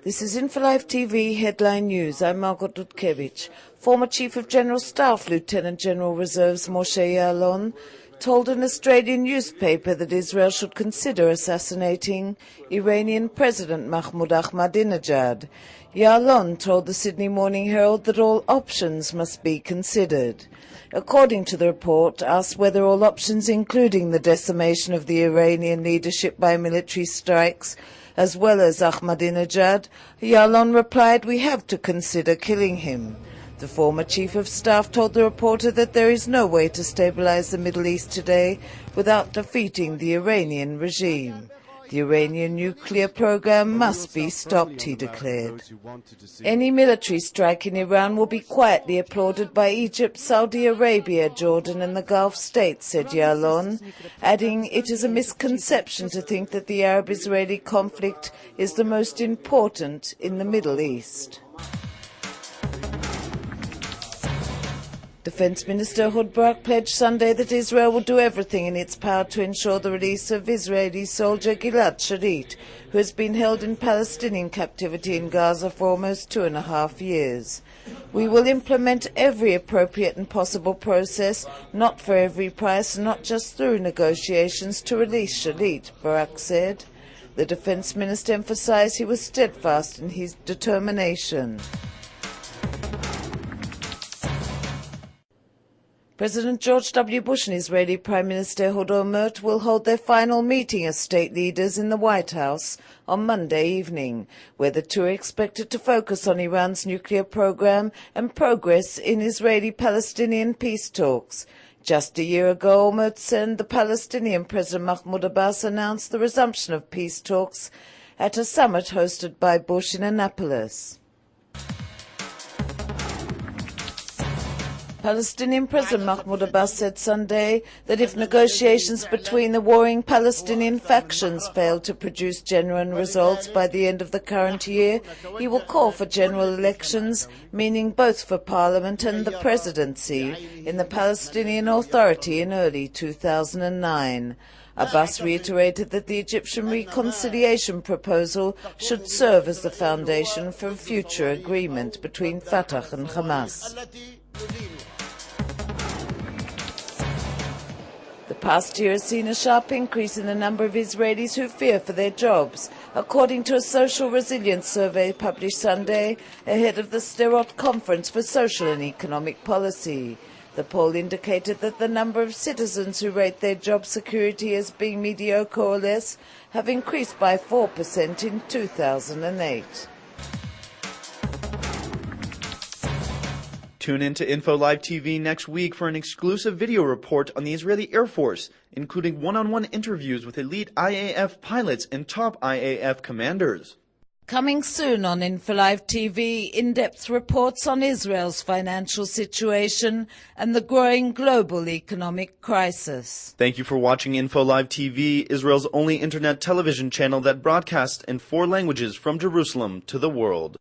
This is InfoLive TV Headline News. I'm Margot Dudkevich. Former Chief of General Staff, Lieutenant General Reserves Moshe Ya'alon, told an Australian newspaper that Israel should consider assassinating Iranian President Mahmoud Ahmadinejad. Ya'alon told the Sydney Morning Herald that all options must be considered. According to the report, asked whether all options, including the decimation of the Iranian leadership by military strikes, as well as Ahamadinejad, Ya'alon replied, "We have to consider killing him." The former chief of staff told the reporter that there is no way to stabilize the Middle East today without defeating the Iranian regime. The Iranian nuclear program must be stopped, he declared. Any military strike in Iran will be quietly applauded by Egypt, Saudi Arabia, Jordan and the Gulf states, said Ya'alon, adding, "It is a misconception to think that the Arab-Israeli conflict is the most important in the Middle East." Defense Minister Ehud Barak pledged Sunday that Israel will do everything in its power to ensure the release of Israeli soldier Gilad Schalit, who has been held in Palestinian captivity in Gaza for almost 2.5 years. "We will implement every appropriate and possible process, not for every price, not just through negotiations, to release Schalit," Barak said. The Defense Minister emphasized he was steadfast in his determination. President George W. Bush and Israeli Prime Minister Olmert will hold their final meeting as state leaders in the White House on Monday evening, where the two are expected to focus on Iran's nuclear program and progress in Israeli-Palestinian peace talks. Just a year ago, Olmert and the Palestinian President Mahmoud Abbas announced the resumption of peace talks at a summit hosted by Bush in Annapolis. Palestinian President Mahmoud Abbas said Sunday that if negotiations between the warring Palestinian factions fail to produce genuine results by the end of the current year, he will call for general elections, meaning both for parliament and the presidency, in the Palestinian Authority in early 2009. Abbas reiterated that the Egyptian reconciliation proposal should serve as the foundation for a future agreement between Fatah and Hamas. The past year has seen a sharp increase in the number of Israelis who fear for their jobs, according to a social resilience survey published Sunday ahead of the Sderot Conference for Social and Economic Policy. The poll indicated that the number of citizens who rate their job security as being mediocre or less have increased by 4% in 2008. Tune in to InfoLive TV next week for an exclusive video report on the Israeli Air Force, including one-on-one interviews with elite IAF pilots and top IAF commanders. Coming soon on InfoLive TV, in-depth reports on Israel's financial situation and the growing global economic crisis. Thank you for watching InfoLive TV, Israel's only internet television channel that broadcasts in 4 languages from Jerusalem to the world.